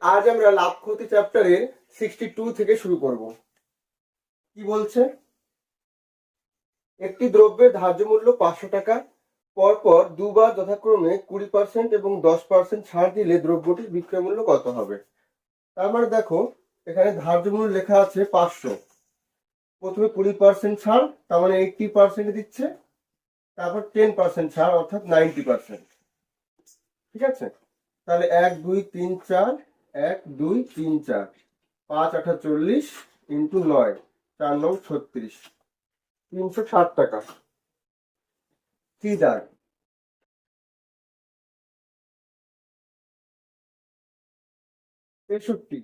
আজ আমরা লাভ ক্ষতি চ্যাপ্টারের 62 থেকে শুরু করব। কি বলছে? একটি দ্রব্যের ধার্য মূল্য 500 টাকা, পরপর দুবার যথাক্রমে 20% এবং 10% ছাড় দিলে দ্রব্যটির বিক্রয় মূল্য কত হবে? তার মানে দেখো, এখানে ধার্য মূল্য লেখা আছে 500, প্রথমে 20% ছাড়, তার মানে 80% দিচ্ছে, তারপর 10% ছাড় অর্থাৎ 90%। ঠিক আছে, তাহলে 1 2 3 4, 1 2 3 4, 5 8 40 ইন্টু 9, 4 9 36, 360 টাকা। কি দাঁড়? 63।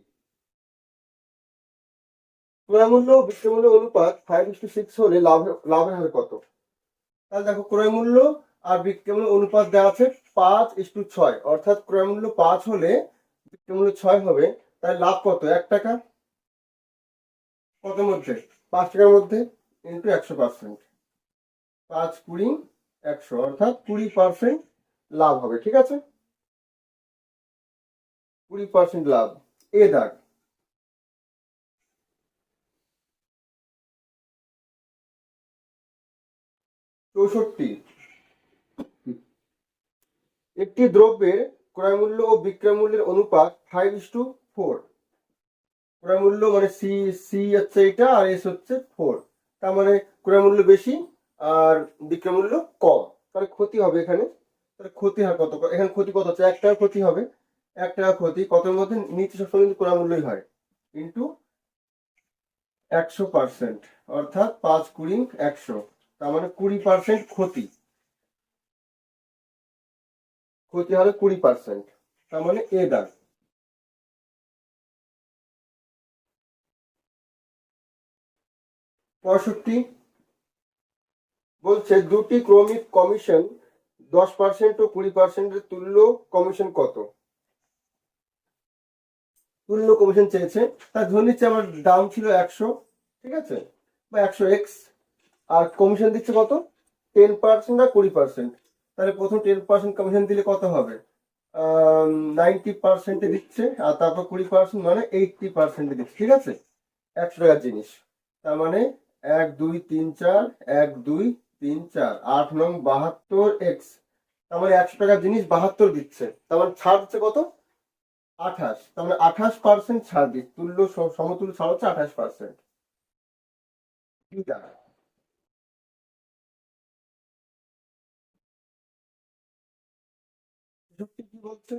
ক্রয় মূল্য ও বিক্রয় মূল্য অনুপাত 5:6 হলে লাভের হার কত? তাহলে দেখো, ক্রয় মূল্য আর বিক্রয় মূল্য অনুপাত দেওয়া আছে 5:6, অর্থাৎ ক্রয় মূল্য 5 হলে বিক্রয় মূল্য 6 হবে। তাহলে লাভ কত? 1 টাকা। কত মধ্যে? 5 টাকার মধ্যে, ইন্টু 100%। 5 20 100, অর্থাৎ 20% লাভ হবে। ঠিক আছে, 20% লাভ। এ দাগ। 64। একটি দ্রব্যের ক্রয় মূল্য ও বিক্রয় মূল্যের অনুপাত 5:4। ক্রয় মূল্য মানে সি, সি হচ্ছে এটা, আর এস হচ্ছে 4। তার মানে ক্রয় মূল্য বেশি আর বিক্রয় মূল্য কম, তাহলে ক্ষতি হবে এখানে। তাহলে ক্ষতি হয় কত? এখানে ক্ষতি কত হচ্ছে? 1 টাকা ক্ষতি হবে। 1 টাকা ক্ষতি কতের মধ্যে? নিচে সবসময় কিন্তু ক্রয় মূল্যই হয়, ইন্টু 100%, অর্থাৎ 5 20 100, তার মানে 20% ক্ষতি। ক্ষতি হবে 20%, তার মানে এ দাগ। 65 বলছে দুটি ক্রমিক কমিশন 10% ও 20%-এর তুল্য কমিশন কত? তুল্য কমিশন চেয়েছে। তার ধরে নিচ্ছে আমার দাম ছিল 100, ঠিক আছে, বা 100x, আর কমিশন দিচ্ছে কত? 10% আর 20%। তাহলে প্রথম 10% কমিশন দিলে কত হবে? 90% দিচ্ছে, আর তারপর 20% মানে 80% দিচ্ছে। ঠিক আছে, 100 টাকার জিনিস। তার মানে 1 2 3 4, 1 2 3 4, 8 9 72x। তার মানে 100 টাকার জিনিস 72 দিচ্ছে, তার মানে ছাড় দিচ্ছে কত? 28। তার মানে 28% ছাড় দিচ্ছে। সমতুল্য ছাড় হচ্ছে 28%। যুক্তি কি বলছে?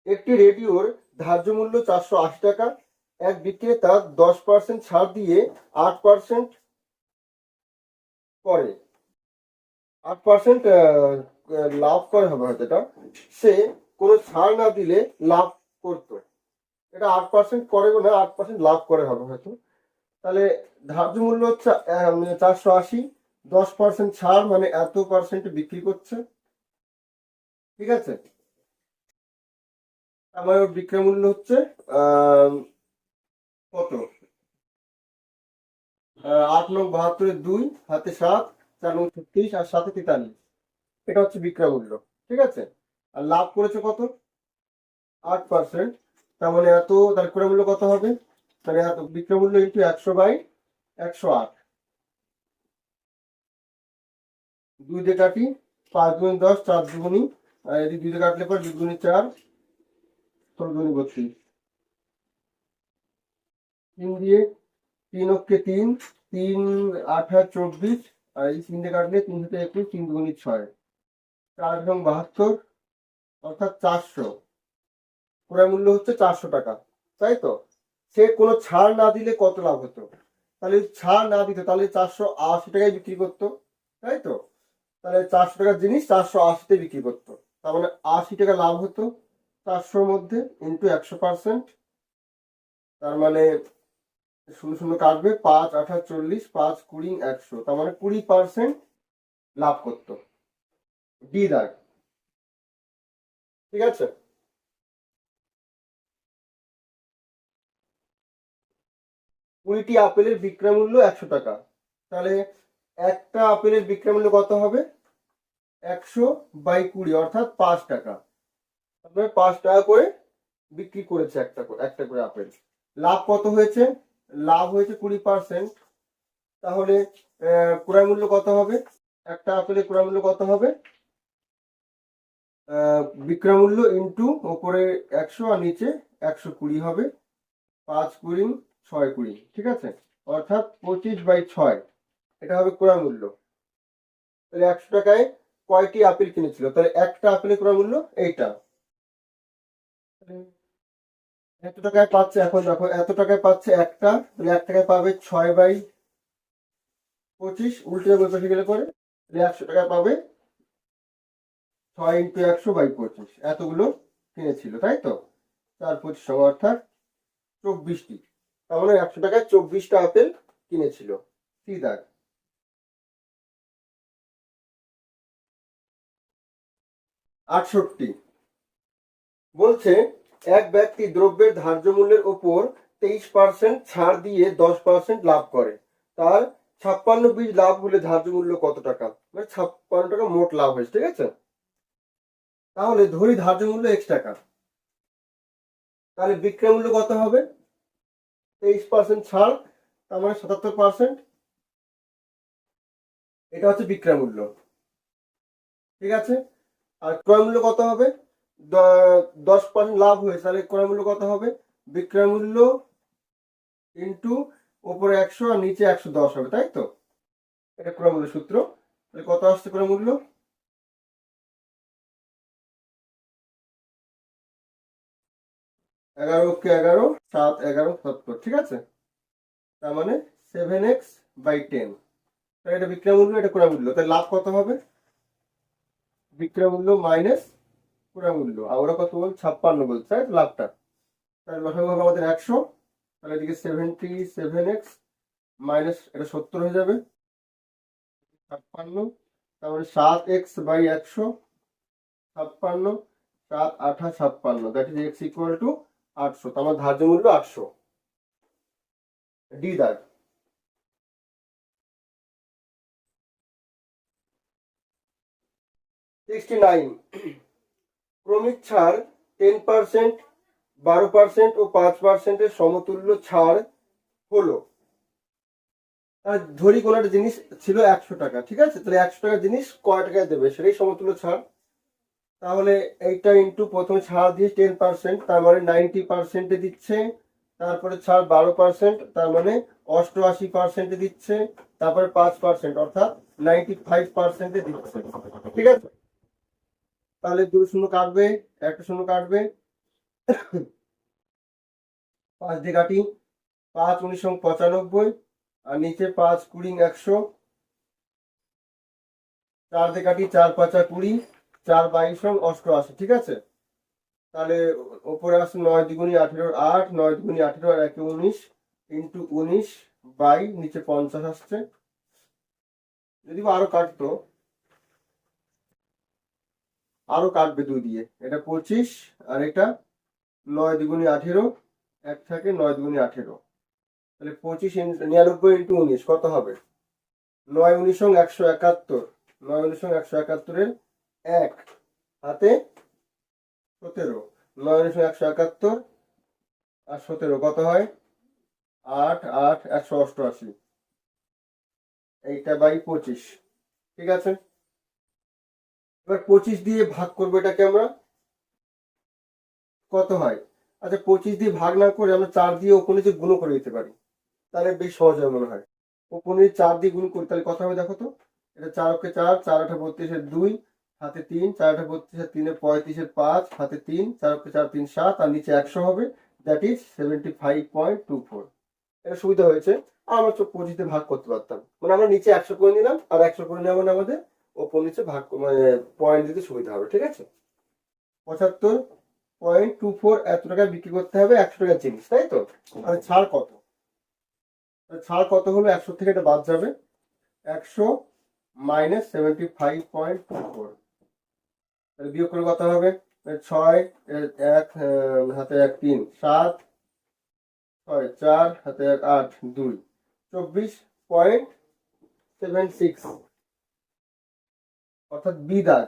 একটি রেডিওর ধার্য মূল্য 480 টাকা, এক বিক্রেতা 10% ছাড় দিয়ে 8% করে, 8% লাভ করে হবে হয়তো এটা। সে কোনো ছাড় না দিলে লাভ করতো। এটা 8% করে না, 8% লাভ করে হবে হয়তো। তাহলে ধার্য মূল্য হচ্ছে 480, 10% ছাড় মানে এত পার্সেন্ট বিক্রি করছে। ঠিক আছে, আমার বিক্রয় মূল্য হচ্ছে কত? 8 9 72 2 হাতে 7, 4 9 36 আর 7 43। এটা হচ্ছে বিক্রয় মূল্য। ঠিক আছে, আর লাভ করেছে কত? 8%। তার মানে এত, তার ক্রয় মূল্য কত হবে? তাহলে এত বিক্রয় মূল্য ইন্টু 100/108। 2 দিয়ে কাটি, 5 গুণে 10, 4 দুগুণি, আর এদিকে 2 দিয়ে কাটলে পর 2 গুণে 4, 16 দুগুণে 32। 3 দিয়ে, 3 অক্ষে 3, 3 8 24, আর এই 3 দিয়ে কাটলে 3 হাতে 21, 3 দুগুণে 6, 4 এবং 72, অর্থাৎ 400। ক্রয় মূল্য হচ্ছে 400 টাকা, তাই তো? সে কোনো ছাড় না দিলে কত লাভ হতো? তাহলে ছাড় না দিত তাহলে 480 টাকায় বিক্রি করতো, তাই তো? তাহলে 400 টাকার জিনিস 480-তে বিক্রি করতো, তার মানে 80 টাকা লাভ হতো 400-র মধ্যে, ইন্টু 100%। তার মানে 0 0 কাটবে, 5 8 40, 5 20 100, তার মানে 20% লাভ করতো। ডি দাগ। ঠিক আছে, 20টি আপেলের বিক্রয় মূল্য 100 টাকা। তাহলে একটা আপেলের বিক্রয় মূল্য কত হবে? 100/20, অর্থাৎ 5 টাকা। তারপরে 5 টাকা করে বিক্রি করেছে একটা করে আপেল। লাভ কত হয়েছে? লাভ হয়েছে 20%। তাহলে ক্রয় মূল্য কত হবে? একটা আপেলের ক্রয় মূল্য কত হবে? বিক্রয় মূল্য ইন্টু ওপরে 100 আর নিচে 120 হবে। 5 × 6 × 20, ঠিক আছে, অর্থাৎ 25/6 এটা হবে ক্রয় মূল্য। তাহলে 100 টাকায় কয়টি আপেল কিনেছিল? তাহলে একটা আপেলের ক্রয় মূল্য এইটা। এত টাকায় পাচ্ছে, এখন দেখো এত টাকায় পাচ্ছে একটা, তাহলে 1 টাকায় পাবে 6/25, উল্টে বসে গেলে পরে 100 টাকায় পাবে 6 × 100/25, এতগুলো কিনেছিল, তাই তো। 4×25 অর্থাৎ 24টি। তার মানে 100 টাকায় 24টা আপেল কিনেছিল। সি দাগ। 68 বলছে এক ব্যক্তি দ্রব্যের ধার্য মূল্যের ওপর 23% ছাড় দিয়ে 10% লাভ করে। তার 56 লাভ হলে ধার্য মূল্য কত টাকা? মানে 56 টাকা মোট লাভ হয়েছে, ঠিক আছে। তাহলে ধরি ধার্য মূল্য x টাকা, তাহলে বিক্রয় মূল্য কত হবে? 23% ছাড়, তার মানে 77%। এটা হচ্ছে বিক্রয় মূল্য, ঠিক আছে। আর ক্রয় মূল্য কত হবে? 10% লাভ হয়েছে, তাহলে ক্রয় মূল্য কত হবে? বিক্রয় মূল্য ইন্টু উপরে 100 আর নিচে 110 হবে, তাই তো। এটা ক্রয় মূল্য সূত্র। তাহলে কত আসছে ক্রয় মূল্য? 11 7 11 70, ঠিক আছে। তার মানে 7x/10। তাহলে এটা বিক্রয় মূল্য, এটা ক্রয় মূল্য। তাহলে লাভ কত হবে? বিক্রয় মূল্য মাইনাস ক্রয় মূল্য। আমরা কত বল? 56 বলছি, তাই তো লাভটা। তাহলে লসাগু হবে আমাদের 100। তাহলে এদিকে 77x মাইনাস এটা 70 হয়ে যাবে 56। তারপরে 7x/100, 56, 7 8 56, that is x equal to 800। তো আমার ধার্য মূল্য 800। ডি দাগ। 69 ক্রমিক ছাড় 10%, 12% ও 5%-এর সমতুল্য ছাড় হলো। ধরি কোনো একটা জিনিস ছিল 100 টাকা, ঠিক আছে। তাহলে 100 টাকার জিনিস কয় টাকায় দেবে সেটাই সমতুল্য ছাড়। তাহলে এইটা ইন্টু প্রথমে ছাড় দিয়ে 10%, তার মানে 90%-এ দিচ্ছে। তারপরে ছাড় 12%, তার মানে 88%-এ দিচ্ছে। তারপরে 5% অর্থাৎ 95%-এ দিচ্ছে, ঠিক আছে। তাহলে 2 শূন্য কাটবে, একটা শূন্য কাটবে, 5 দিয়ে কাটি, 5 19 95, আর নিচে 5 20 100, 4 দিয়ে কাটি, 4 5 20, 4 22 88, ঠিক আছে। তাহলে ওপরে আসছে 9 দ্বিগুণী 18, 8 9 দ্বিগুণী 18 আর 1 19 ইন্টু 19 বাই নিচে 50 আসছে। যদি আরো কাটতো, আরো কাটবে 2 দিয়ে, এটা 25 আর এটা 9 দ্বিগুণী 18, এক থাকে 9 দ্বিগুণী 18। তাহলে 25 99 ইন্টু 19 কত হবে? 9 19 171, 9 19 171-এর 1 হাতে 17, 9 19 171 আর 17 কত হয়? 8 8 188, এইটা বাই 25, ঠিক আছে। এবার 25 দিয়ে ভাগ করবো এটাকে আমরা, কত হয়? আচ্ছা 25 দিয়ে ভাগ না করে আমরা 4 দিয়ে ওপর নিচে গুণ করে দিতে পারি, তাহলে বেশ সহজ হয় মনে হয়। ওপর নিচে 4 দিয়ে গুণ করি, তাহলে কত হবে দেখো তো। এটা 4 × 4, 4 8 32-এর 2, হাতে 3, 4 8 32-এর 3 35-এর 5, হাতে 3, 4 × 4 3 7, আর নিচে 100 হবে, দ্যাট ইজ 75.24। এটা সুবিধা হয়েছে। আর আমরা 25 দিয়ে ভাগ করতে পারতাম, মানে আমরা নিচে 100 করে নিলাম আর 100 করে নেওয়া মানে আমাদের ওপর নিচে ভাগ মানে পয়েন্ট দিতে সুবিধা হবে, ঠিক আছে। 75.24 এত টাকায় বিক্রি করতে হবে 100 টাকার জিনিস, তাই তো। আর ছাড় কত? ছাড় কত হলো? 100 থেকে এটা বাদ যাবে, 100 মাইনাস 75.24, তাহলে বিয়োগ করে কত হবে? 6 1 হাতে 1 3 7 6 4 হাতে 1 8 2 24.76, অর্থাৎ বি দাগ।